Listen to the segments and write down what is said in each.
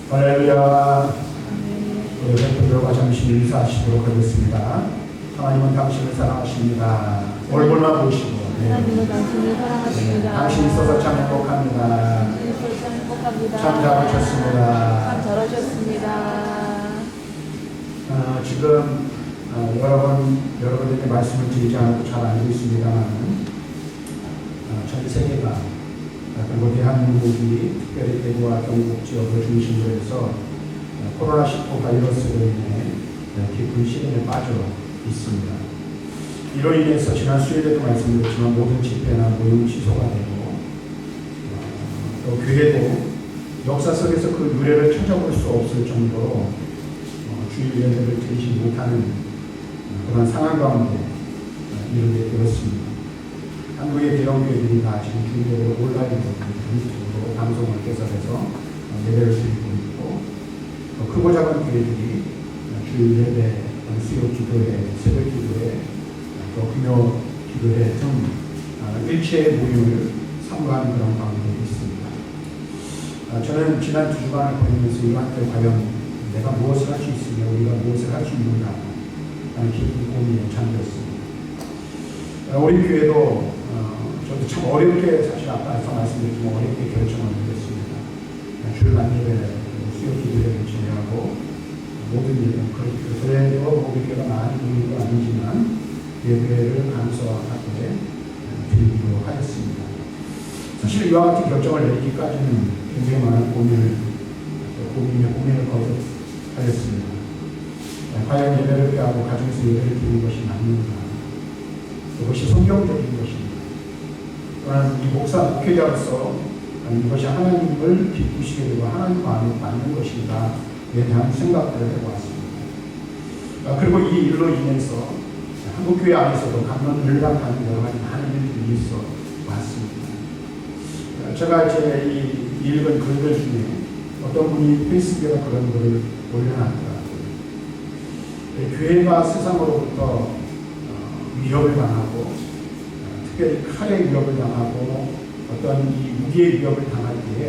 할렐루야. 우리 팬들과 잠시 인사하시도록 하겠습니다. 하나님은 당신을 사랑하십니다. 얼굴만 보시고 하나님은 당신을 사랑하십니다. 당신 있어서 참 행복합니다. 참 잘하셨습니다. 참 잘하셨습니다. 지금 여러분에게 말씀을 드리지 않고 잘 알고 있습니다만 전 세계가 그리고 대한민국이 특별히 대구와 경북 지역을 중심으로 해서 코로나19 바이러스로 인해 깊은 시련에 빠져 있습니다. 이로 인해서 지난 수요일에도 말씀드렸지만 모든 집회나 모임 취소가 되고 또 교회도 역사 속에서 그 유래를 찾아볼 수 없을 정도로 주일 예배를 드리지 못하는 그런 상황 가운데 이르게 되었습니다. 한국의 대형 교회들이 다 지금 주일 예배를 온라인으로 유튜브로 방송을 개설해서 예배를 드리고 있고 크고 작은 교회들이 주일 예배, 수요 기도회, 새벽 기도회, 또 금요 기도회 등 일체의 모임을 삼가하는 그런 가운데 있습니다. 저는 지난 2주간을 보내면서 이한테 과연 내가 무엇을 할 수 있으며 우리가 무엇을 할 수 있는가 하는 깊은 고민에 잠겼습니다. 우리 교회도 저도 참 어렵게 사실 앞에서 말씀드렸지만 어렵게 결정을 내렸습니다. 주일날 예배, 수요 기도회를 진행하고 모든 예배는 그래도 우리 교회가 많이 모이는 건 아니지만 예배를 감사하게 드리기로 하였습니다. 사실 이와 같은 결정을 내리기까지는 굉장히 많은 고민을 거듭하였습니다. 과연 예배를 빼하고 가정에서 예배를 드리는 것이 맞는가? 그것이 성경적인 것인가? 또한 이 목회자로서 이것이 하나님을 기쁘시게 되고 하나님 마음에 맞는 것인가에 대한 생각들을 해보았습니다. 그리고 이 일로 인해서 한국교회 안에서도 감론을박하는 여러 가지 많은 일들이 있어 왔습니다. 제가 이제 이 읽은 글들 중에 어떤 분이 페이스북에다 그런 글을 올려놨더라고요. 교회가 세상으로부터 위협을 당하고 특별히 칼의 위협을 당하고 어떤 이 무기의 위협을 당할 때에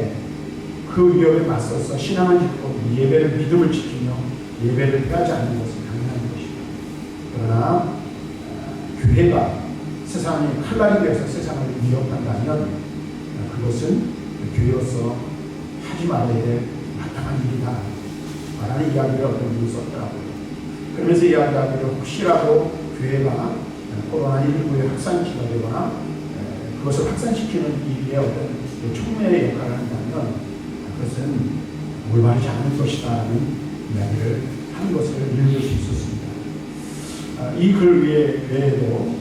그 위협에 맞서서 신앙을 지키고 예배를 믿음을 지키며 예배를 피하지 않는 것은 당연한 것이다. 그러나 교회가 세상의 칼날이 되어서 세상을 위협한다면 그것은 교회로서 하지 말아야 될 마땅한 일이다 라는 이야기를 어떤 분이 썼더라고요. 그러면서 이야기하기를 혹시라도 교회가 코로나19의 확산기가 되거나 그것을 확산시키는 일에 어떤 촉매의 역할을 한다면 그것은 올바르지 않은 것이다 라는 이야기를 한 것을 읽을 수 있었습니다. 이 글 외에도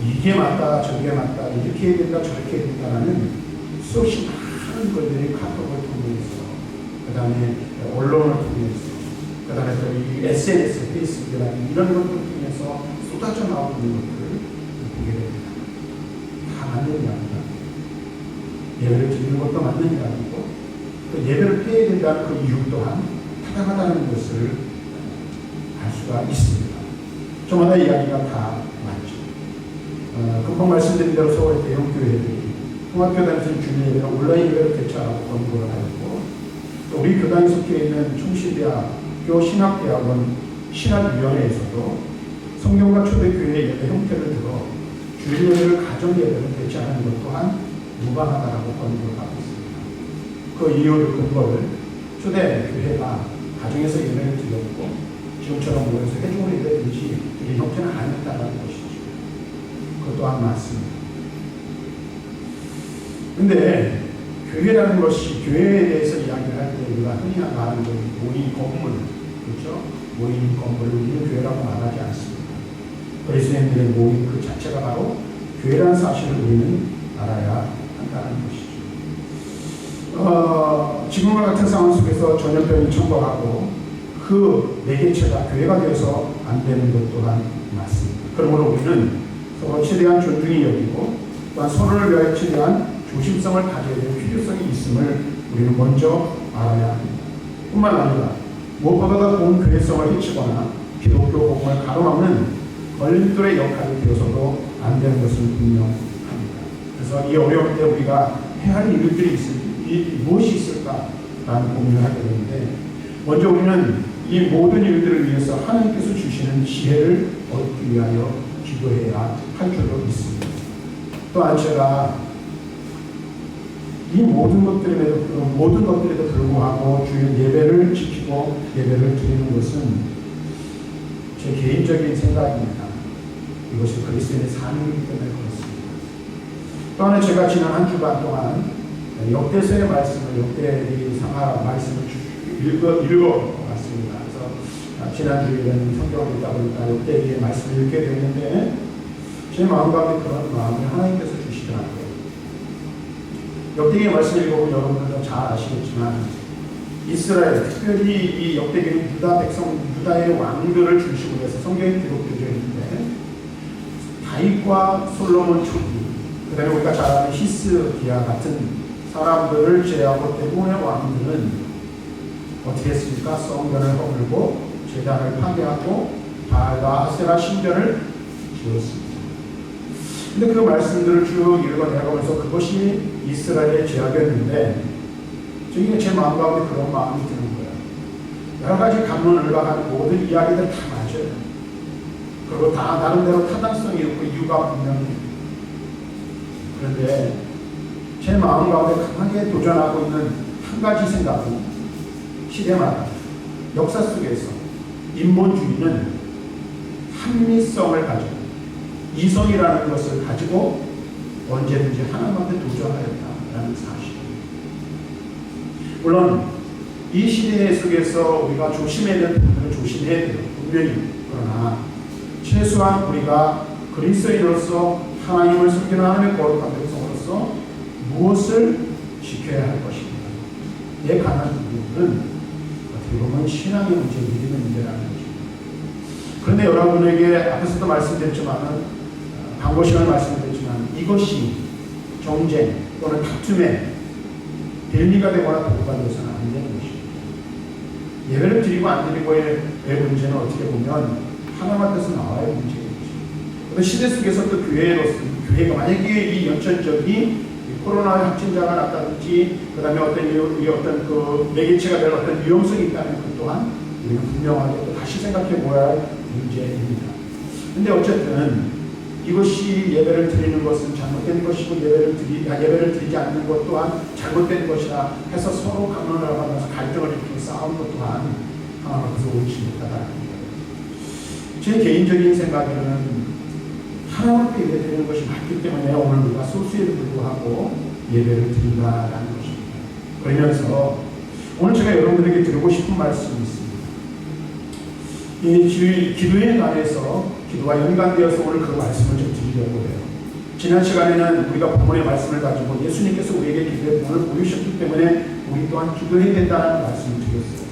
이게 맞다 저게 맞다 이렇게 해야 된다 저렇게 해야 된다라는 수없이 많은 글들이 카톡을 통해서 그 다음에 언론을 통해서 그 다음에 또 이 SNS, 페이스북이나 이런 것들을 통해서 쏟아져 나오는 것들을 보게 됩니다. 다 맞는 이야기다. 예배를 드리는 것도 맞는 이야기고 또 예배를 피해야 된다는 그 이유 또한 타당하다는 것을 알 수가 있습니다. 저마다 이야기가 다 맞죠. 금방 말씀드린 대로 서울의 대형 교회들이 통합교 단에서는 주일 예배를 온라인 예배로 대체하라고 권고를 하였고 또 우리 교단에 속해 있는 충실대학교 신학대학원 신학위원회에서도 성경과 초대교회의 예배 형태를 들어 주일 예배를 가정 예배로 대체하는 것 또한 무방하다라고 권고를 하고 있습니다. 그 이유를 근거를 초대교회가 가정에서 예배를 드렸고 지금처럼 모여서 회중으로 예배든지 이 형태는 아니었다는 것이죠. 그것 또한 맞습니다. 근데 교회라는 것이 교회에 대해서 이야기를 할 때 우리가 흔히 말하는 모임 건물, 그렇죠? 모임 건물을 우리는 교회라고 말하지 않습니다. 그리스도인들의 모임 그 자체가 바로 교회라는 사실을 우리는 알아야 한다는 것이죠. 지금과 같은 상황 속에서 전염병이 청거하고 그 매개체가 교회가 되어서 안 되는 것 또한 맞습니다. 그러므로 우리는 서로 최대한 존중히 여기고 또한 서로를 위하여 최대한 조심성을 가져야 될 필요성이 있음을 우리는 먼저 알아야 합니다. 뿐만 아니라 무엇보다 본 교회성을 해치거나 기독교 복음을 가로막는 걸림돌의 역할이 되어서도 안 되는 것은 분명합니다. 그래서 이 어려울 때 우리가 해야 할 일들이 무엇이 있을까 라는 고민을 하게 되는데, 먼저 우리는 이 모든 일들을 위해서 하나님께서 주시는 지혜를 얻기 위하여 기도해야 할 줄로 믿습니다. 또한 제가 이 모든 것들에도 불구하고 주의 예배를 지키고 예배를 드리는 것은 제 개인적인 생각입니다. 이것이 그리스도인의 삶이기 때문에 그렇습니다. 또 하나 제가 지난 한 주간 동안 역대서의 말씀을, 역대기 상하 말씀을 읽어봤습니다. 그래서 지난주에는 성경을 읽다 보니까 역대기의 말씀을 읽게 되었는데, 제 마음 가운데 그런 마음을 하나님께서 주시더라고요. 역대기의 말씀을 읽어보면 여러분들도 잘 아시겠지만, 이스라엘, 특별히 이 역대기는 유다 백성, 유다의 왕들을 중심으로 해서 성경에 기록되어 있는데, 다윗과 솔로몬 초기, 그 다음에 우리가 잘 아는 히스기야 같은 사람들을 제외하고 대부분의 왕들은 어떻게 했습니까? 성전을 허물고 제단을 파괴하고 바알과 아세라 신전을 지었습니다. 근데 그 말씀들을 쭉 읽어내가면서 그것이 이스라엘의 죄악이었는데, 저게 제 마음 가운데 그런 마음이 드는 거예요. 여러 가지 갑론을박한 모든 이야기들 다 맞아요. 그리고 다 나름대로 타당성이 있고 이유가 분명해요. 그런데 제 마음 가운데 강하게 도전하고 있는 한 가지 생각은, 시대마다 역사 속에서 인본주의는 합리성을 가지고 이성이라는 것을 가지고 언제든지 하나님한테 도전하였다라는 사실입니다. 물론 이 시대 속에서 우리가 조심해야 될 부분을 조심해야 돼요. 분명히. 그러나 최소한 우리가 그리스도인으로서 하나님을 섬기는 하나님의 거룩한 백성으로서 무엇을 지켜야 할 것입니다. 내 강한 부분은 어떻게 보면 신앙의 문제, 믿음의 문제라는 것입니다. 그런데 여러분에게 앞에서도 말씀드렸지만, 광고 시간에 말씀드렸지만, 이것이 정쟁 또는 다툼의 빌미가 되거나 도구가 되어서는 안 되는 것입니다. 예배를 드리고 안 드리고의 문제는 어떻게 보면 하나님 앞에서 나와야 문제인 것입니다. 시대 속에서 또 교회가 만약에 이 연천적인 코로나 확진자가 났다든지, 그 다음에 어떤 그 매개체가 될 어떤 위험성이 있다면 그 또한 우리는 분명하게 또 다시 생각해 보아야 할 문제입니다. 근데 어쨌든 이것이 예배를 드리는 것은 잘못된 것이고 예배를 드리지 않는 것 또한 잘못된 것이라 해서 서로 강론을 하면서 갈등을 일으키고 싸우는 것 또한 하나님 앞에서 옳지 못하다는 겁니다. 제 개인적인 생각에는 하나님 앞에 예배 드리는 것이 맞기 때문에 오늘 우리가 소수에도 불구하고 예배를 드린다라는 것입니다. 그러면서 오늘 제가 여러분들에게 드리고 싶은 말씀이 있습니다. 이 기도에 관해서 기도와 연관되어서 오늘 그 말씀을 좀 드리려고 해요. 지난 시간에는 우리가 본문의 말씀을 가지고 예수님께서 우리에게 기도의 본을 보여주셨기 때문에 우리 또한 기도해야 된다는 말씀을 드렸어요.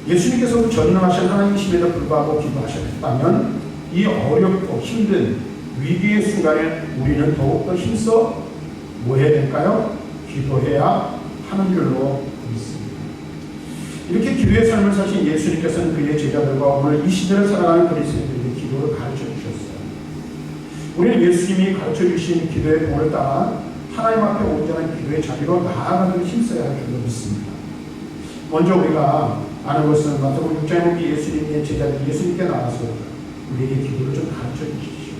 예수님께서 전능하신 하나님이심에도 불구하고 기도하셨다면 이 어렵고 힘든 위기의 순간에 우리는 더욱더 힘써 뭐 해야 될까요? 기도해야 하는 줄로 믿습니다. 이렇게 기도의 삶을 사신 예수님께서는 그의 제자들과 오늘 이 시대를 살아가는 그리스도인들에게 기도를 가르쳐 주셨어요. 우리는 예수님이 가르쳐 주신 기도의 본을 따라 하나님 앞에 온전한 기도의 자리로 나아가는 힘써야 할 줄로 믿습니다. 먼저 우리가 아는 것은 마태복음 6장에 보면 예수님의 제자들이 예수님께 나와서 우리에게 기도를 좀 가르쳐 주십시오.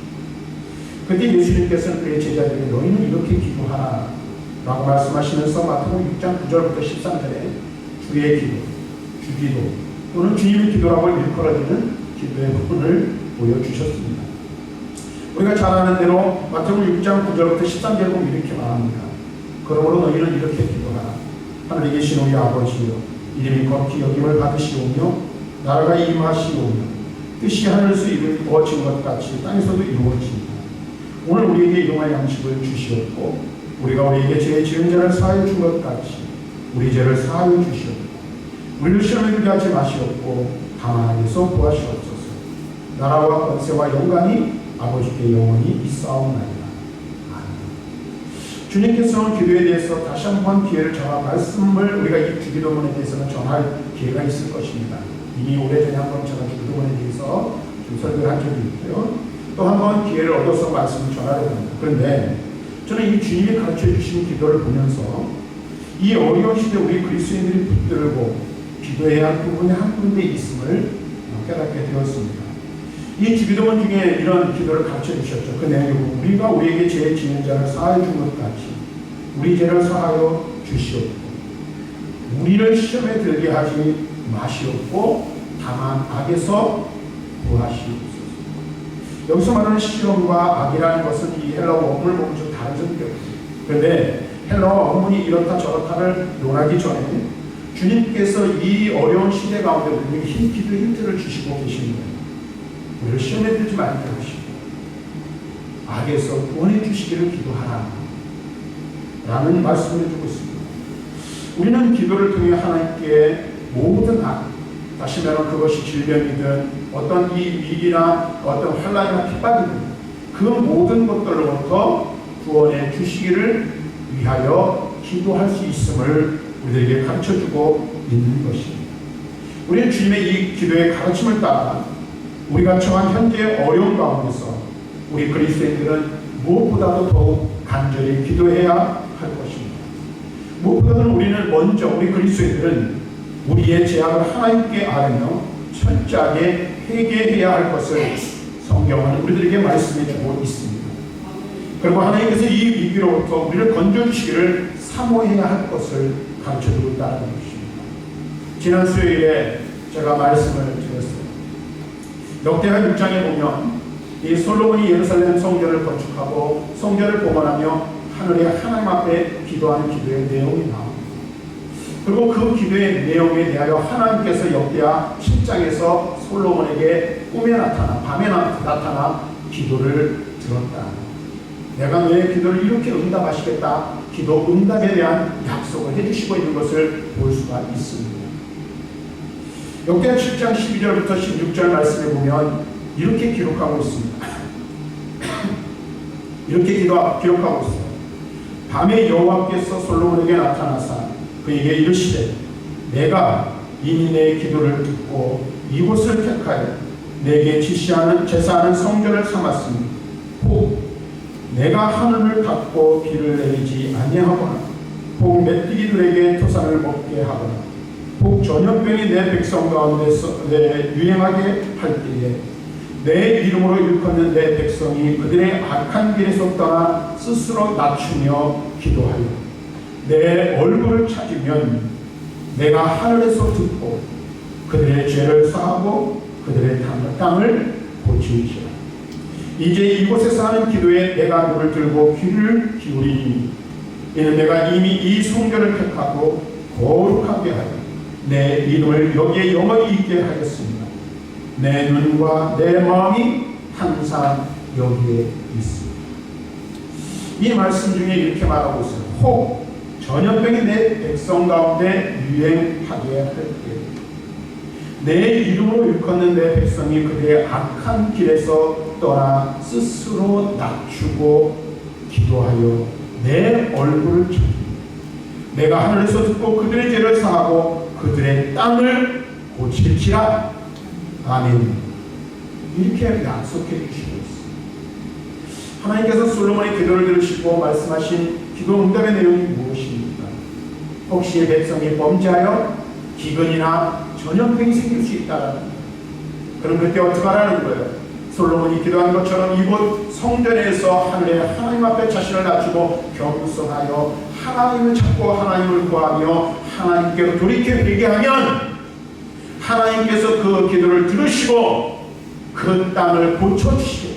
그때 예수님께서는 그의 제자들에게 너희는 이렇게 기도하라 라고 말씀하시면서 마태복음 6장 9절부터 13절에 주의 기도, 주기도 또는 주님의 기도라고 일컬어지는 기도의 부분을 보여주셨습니다. 우리가 잘 아는 대로 마태복음 6장 9절부터 13절 보면 이렇게 말합니다. 그러므로 너희는 이렇게 기도하라. 하늘에 계신 우리 아버지여, 이름이 거룩히 여김을 받으시오며 나라가 임하시오며 뜻이 하늘에서 이루어진 것 같이 땅에서도 이루어집니다. 오늘 우리에게 일용할 양식을 주시옵고 우리가 우리에게 죄 지은 자를 사하여 준 것 같이 우리 죄를 사하여 주시옵고 우리를 시험에 들게 하지 마시옵고 다만 악에서 구하시옵소서. 나라와 권세와 영광이 아버지께 영원히 있사옵나이다. 주님께서는 기도에 대해서 다시 한번 기회를 정할 말씀을 우리가 이 주기도문에 대해서는 정할 기회가 있을 것입니다. 이미 오래전에 한번 제가 주기도문에 대해서 좀 설교를 한 적이 있고요. 또 한 번 기회를 얻어서 말씀을 전하려고 합니다. 그런데 저는 이 주님이 가르쳐 주신 기도를 보면서 이 어려운 시대 우리 그리스도인들이 붙들고 기도해야 할 부분이 한 군데 있음을 깨닫게 되었습니다. 이 주기도문 중에 이런 기도를 가르쳐 주셨죠. 그 내용이 우리가 우리에게 죄 지은 자를 사하여 준 것 같이 우리 죄를 사하여 주시옵고 우리를 시험에 들게 하지 마시옵고 다만 악에서 구하시옵소서. 여기서 말하는 시험과 악이라는 것은 이 헬라어 원문을 보면 좀 다른 점이 있습니다. 그런데 헬라어 원문이 이렇다 저렇다를 논하기 전에 주님께서 이 어려운 시대 가운데 우리에게 기도 힌트를 주시고 계십니다. 우리를 시험에 들지 말게 하시고 악에서 구원해 주시기를 기도하라 라는 말씀을 해주고 있습니다. 우리는 기도를 통해 하나님께 모든 악, 다시 말하면 그것이 질병이든 어떤 이 위기나 어떤 환난이나 핍박이든 그 모든 것들로부터 구원해 주시기를 위하여 기도할 수 있음을 우리에게 가르쳐주고 있는 것입니다. 우리는 주님의 이 기도의 가르침을 따라 우리가 처한 현재의 어려운 가운데서 우리 그리스도인들은 무엇보다도 더욱 간절히 기도해야 할 것입니다. 무엇보다도 우리는 먼저 우리 그리스도인들은 우리의 죄악을 하나님께 아뢰며 철저하게 회개해야 할 것을 성경은 우리들에게 말씀해주고 있습니다. 그리고 하나님께서 이 위기로부터 우리를 건져주시기를 사모해야 할 것을 가르쳐주고 있다는 것입니다. 지난 수요일에 제가 말씀을 드렸어요. 역대하 6장에 보면 이 솔로몬이 예루살렘 성전을 건축하고 성전을 봉헌하며 하늘의 하나님 앞에 기도하는 기도의 내용이 나옵니다. 그리고 그 기도의 내용에 대하여 하나님께서 역대하 7장에서 솔로몬에게 꿈에 나타나 밤에 나타나 기도를 들었다. 내가 너의 기도를 이렇게 응답하시겠다. 기도 응답에 대한 약속을 해주시고 있는 것을 볼 수가 있습니다. 역대하 7장 12절부터 16절 말씀에 보면 이렇게 기록하고 있습니다. 이렇게 기록하고 있어요. 밤에 여호와께서 솔로몬에게 나타나사 그에게 이르시되 내가 이미 내 기도를 듣고 이곳을 택하여 내게 제사하는 성전을 삼았으니 혹 내가 하늘을 닫고 비를 내리지 아니하거나 혹 메뚜기들에게 토산을 먹게 하거나 혹 전염병이 내 백성 가운데서 유행하게 할 때에 내 이름으로 일컫는 내 백성이 그들의 악한 길에서 떠나 스스로 낮추며 기도하여 내 얼굴을 찾으면 내가 하늘에서 듣고 그들의 죄를 사하고 그들의 땅을 고치리라. 이제 이곳에서 하는 기도에 내가 눈을 들고 귀를 기울이니 이는 내가 이미 이 성전을 택하고 거룩하게 하여 내 이름을 여기에 영원히 있게 하겠습니다. 내 눈과 내 마음이 항상 여기에 있습니다. 이 말씀 중에 이렇게 말하고 있어요. 혹 전염병이 내 백성 가운데 유행하게 할 때 내 이름으로 일컫는 내 백성이 그들의 악한 길에서 떠나 스스로 낮추고 기도하여 내 얼굴을 찾으며 내가 하늘에서 듣고 그들의 죄를 사하고 그들의 땅을 고칠지라. 아멘. 이렇게 약속해 주시고 있습니다. 하나님께서 솔로몬의 기도를 들으시고 말씀하신 기도 응답의 내용이 무엇입니까? 혹시 백성이 범죄하여 기근이나 전염병이 생길 수 있다는 그럼 그때 어떻게 하라는 거예요? 솔로몬이 기도한 것처럼 이곳 성전에서 하늘의 하나님 앞에 자신을 낮추고 겸손하여 하나님을 찾고 하나님을 구하며 하나님께로 돌이켜 회개하면 하나님께서 그 기도를 들으시고 그 땅을 고쳐주시고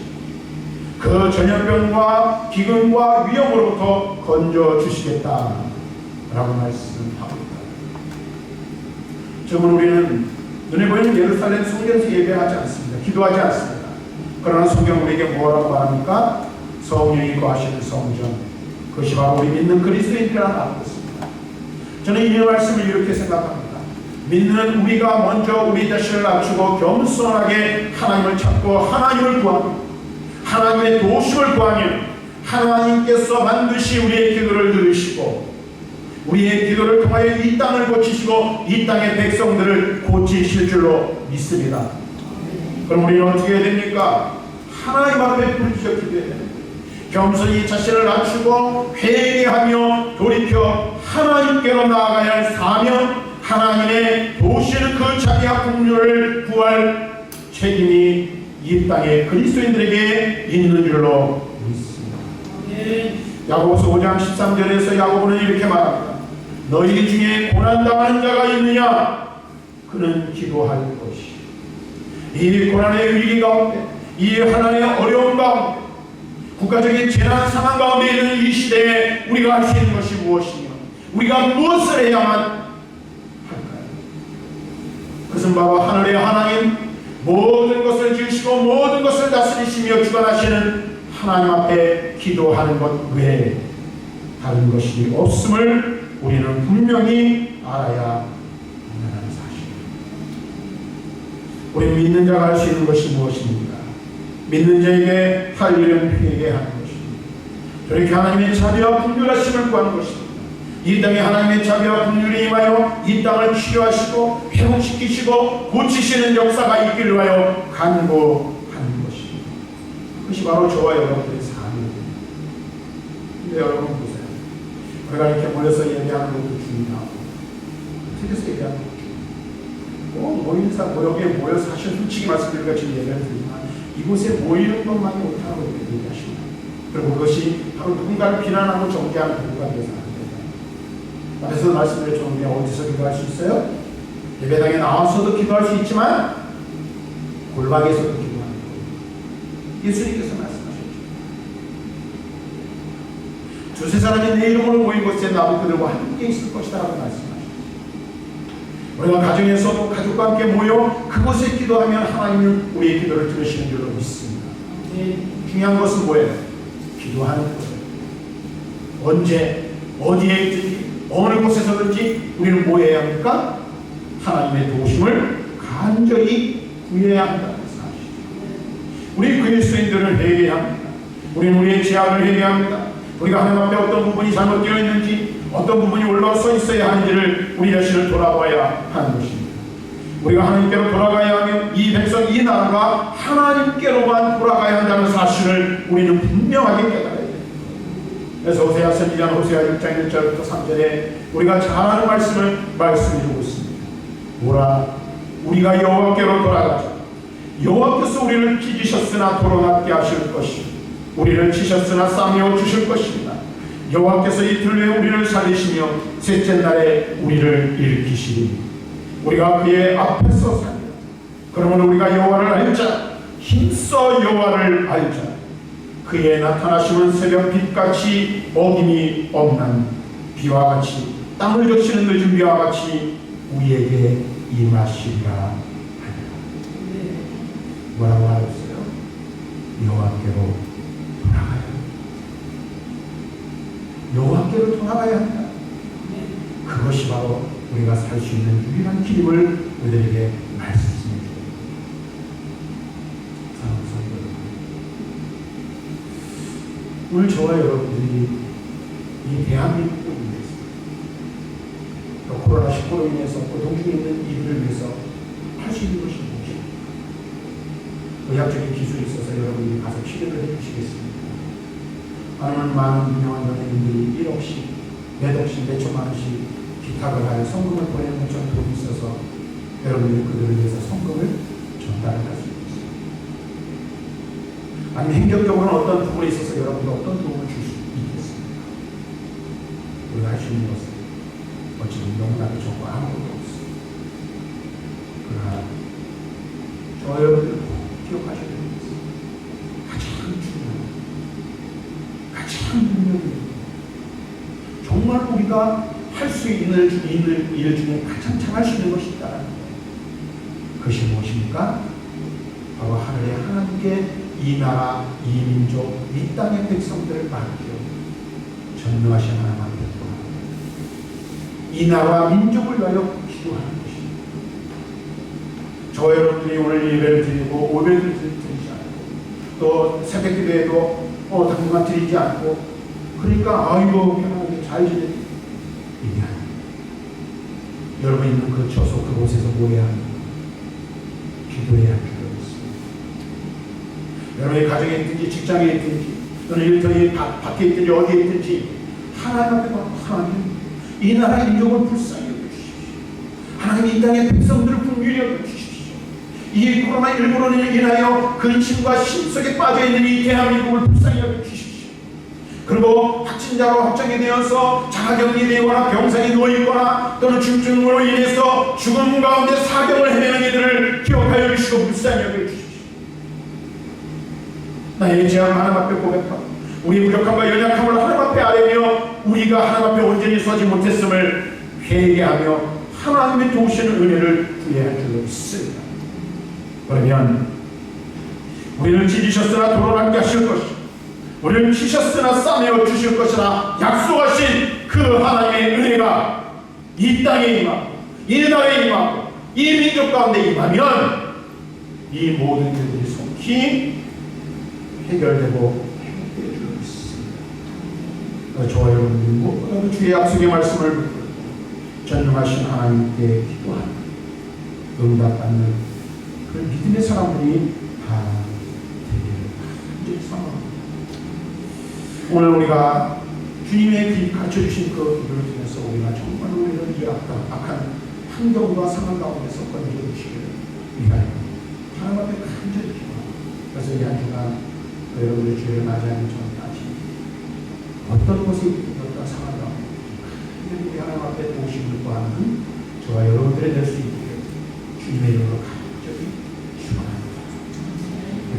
그 전염병과 기근과 위험으로부터 건져주시겠다라고 말씀하고 있다. 지금 우리는 눈에 보이는 예루살렘 성전에서 예배하지 않습니다. 기도하지 않습니다. 그러나 성경 우리에게 뭐라고 말합니까? 성령이 거하시는 성전, 그것이 바로 우리 믿는 그리스도인이라고 말하고 있습니다. 저는 이 말씀을 이렇게 생각합니다. 믿는 우리가 먼저 우리 자신을 낮추고 겸손하게 하나님을 찾고 하나님을 구하며 하나님의 도우심을 구하며 하나님께서 반드시 우리의 기도를 들으시고 우리의 기도를 통하여 이 땅을 고치시고 이 땅의 백성들을 고치실 줄로 믿습니다. 그럼 우리는 어떻게 해야 됩니까? 하나님 앞에 부르짖어 기도해야 됩니다. 겸손히 자신을 낮추고 회개하며 돌이켜 하나님께로 나아가야 할 사명, 하나님의 도우시는 그 자기의 풍요를 구할 책임이 이 땅에 그리스도인들에게 있는 줄로 믿습니다. 야고보서 5장 13절에서 야고보는 이렇게 말합니다. 너희 중에 고난당하는 자가 있느냐? 그는 기도할 것이. 이 고난의 위기 가운데, 이 하나님의 어려움 가운데, 국가적인 재난 상황 가운데 있는 이 시대에 우리가 할 수 있는 것이 무엇이며, 우리가 무엇을 해야만 할까요? 그것은 바로 하늘의 하나님, 모든 것을 지으시고 모든 것을 다스리시며 주관하시는 하나님 앞에 기도하는 것 외에 다른 것이 없음을 우리는 분명히 알아야 한다는 사실입니다. 우리 믿는 자가 할 수 있는 것이 무엇입니까? 믿는 자에게 할 일은 회개하는 것입니다. 저렇게 하나님의 자비와 긍휼하심을 구하는 것입니다. 이 땅에 하나님의 자비와 긍휼이 임하여 이 땅을 치료하시고 회복시키시고 고치시는 역사가 있기를 위하여 간구하는 것입니다. 그것이 바로 저와 여러분들의 삶입니다. 근데 여러분 보세요. 우리가 이렇게 모여서 예배하는 것도 중요하고 어떻게 예배하는 것도 중요하고 모인 여기에 모여 사실 솔직히 말씀드리니까 지금 예배를 드리지만 이곳에 모이는 것만이 옳다고 얘기하십니다. 그리고 그것이 바로 누군가를 비난하고 정죄하는 도구가 되어서 안 됩니다. 앞에서 말씀드렸죠. 어디서 기도할 수 있어요? 예배당에 나와서도 기도할 수 있지만 골방에서도 기도하는 거예요. 예수님께서 말씀하셨죠. 두세 사람이 내 이름으로 모인 곳에 나도 그들과 함께 있을 것이다 라고 말씀하셨죠. 우리가 가정에서도 가족과 함께 모여 그곳에 기도하면 하나님은 우리의 기도를 들으시는 줄로 믿습니다. 중요한 것은 뭐예요? 기도하는 거예요. 언제 어디에 있든지 어느 곳에서든지 우리는 뭐 해야 합니까? 하나님의 도우심을 간절히 구해야 한다는 사실입니다. 우리 그리스도인들을 회개해야 합니다. 우리는 우리의 죄악을 회개해야 합니다. 우리가 하나님 앞에 어떤 부분이 잘못되어 있는지, 어떤 부분이 올라서 있어야 하는지를 우리 자신을 돌아봐야 하는 것입니다. 우리가 하나님께로 돌아가야 하면 이 백성, 이 나라가 하나님께로만 돌아가야 한다는 사실을 우리는 분명하게 깨달아야 됩니다. 그래서 호세아 선지자 호세아 6장 1절부터 3절에 우리가 잘 아는 말씀을 말씀해주고 있습니다. 뭐라? 우리가 여호와께로 돌아가자. 여호와께서 우리를 찢으셨으나 도로낫게 하실 것이고 우리를 치셨으나 싸매어 주실 것입니다. 여호와께서 이틀 후에 우리를 살리시며 셋째 날에 우리를 일으키시리. 우리가 그의 앞에서 살리라. 그러면 우리가 여호와를 알자. 힘써 여호와를 알자. 그의 나타나심은 새벽빛같이 어김이 없는 비와 같이 땅을 적시는 늦은 비와 같이 우리에게 임하시리라 하니라. 뭐라고 하셨어요? 여호와께로 돌아가야 합니다. 여호와께로 돌아가야 한다. 그것이 바로 우리가 살 수 있는 유일한 길임을 우리에게 말씀해 줍니다. 사랑하는 성도 여러분, 오늘 저와 여러분들이 이 대한민국을 위해서 또 코로나19로 인해서 고통 중에 있는 이들을 위해서 할 수 있는 것이 무엇입니까? 의학적인 기술이 있어서 여러분이 가서 치료를 해주시겠습니까? 아니면 많은 유명한 연예인들이 1억씩, 몇 억씩, 몇 천만 원씩 기탁을 하여 성금을 보내는 것처럼 돈이 있어서 여러분들이 그들을 위해서 성금을 전달을 할 수 있습니다. 아니면 행정적으로는 어떤 부분에 있어서 여러분들 어떤 도움을 줄 수 있겠습니까? 우리가 할 수 있는 것은 어찌든 너무나도 적고 아무것도 없습니다. 그러나 저 여러분들 기억하셔야 됩니다. 가장 중요한, 가장 능력이 정말 우리가 할 수 있는 일 중에 가장 잘할 수 있는 것이 있다는 거예요. 그것이 무엇입니까? 바로 하늘의 하나님께 이 나라, 이 민족, 이 땅의 백성들을 맡겨 전능하신 하나님 앞에 돌아갑니다. 이 나라와 민족을 위하여 기도하는 것입니다. 저 여러분들이 오늘 예배를 드리고 오배를 드리지 않고 또 새벽 기도에도 당분간 드리지 않고 그러니까 아이고 편안하게 잘 지내고 이게 아닙니다. 여러분 있는 그 처소 그곳에서 모여야 합니다. 기도해야 할 필요가 있습니다. 여러분의 가정에 있든지 직장에 있든지 또는 일터에 밖에 있든지 어디에 있든지 하나님 앞에 하나님 이 나라 민족을 불쌍히 여겨주십시오. 하나님 이 땅의 백성들을 긍휼히 여겨주십시오. 이 코로나19로 인하여 근심과 심 속에 빠져있는 이 대한민국을 불쌍히 여겨주십시오. 그리고 확진자로 확정이 되어서 자가격리되거나 병상에 누워있거나 또는 중증으로 인해서 죽음 가운데 사경을 헤매는 이들을 기억하여 주시고 불쌍히 여겨주십시오. 나의 죄악 하나님 앞에 고백하고 우리 부족함과 연약함을 하나님 앞에 아뢰며 우리가 하나님 앞에 온전히 서지 못했음을 회개하며 하나님의 도우시는 은혜를 구해야 할 줄로 믿습니다. 그러면 우리는 찢으셨으나 돌아가게 하실 것이고 우리는 치셨으나 싸매어 주실 것이라 약속하신 그 하나님의 은혜가 이 땅에 임하고 이 나라에 임하고 이 민족 가운데 임하면 이 모든 일들이 속히 해결되고 행복되어 줄 있습니다. 저와 여러분들이 무엇보다도 주의 약속의 말씀을 붙들고 전능하신 하나님께 기도하며 응답받는 그 믿음의 사람들이 다 되기를 간절히 사모합니다. 오늘 우리가 주님의 가르쳐주신 그 기도를 통해서 우리가 정말 우리를 이 악한 환경과 상황 가운데서 건져주시기를 위하여 하나님 앞에 간절히 기도합니다. 그래서 이 한 주간 여러분의 주를 맞이하기 전까지 어떤 곳에 있든 어떤 상황 가운데 간절히 우리 하나님 앞에 도우심을 구하는 저와 여러분들이 될 수 있게 주님의 이름으로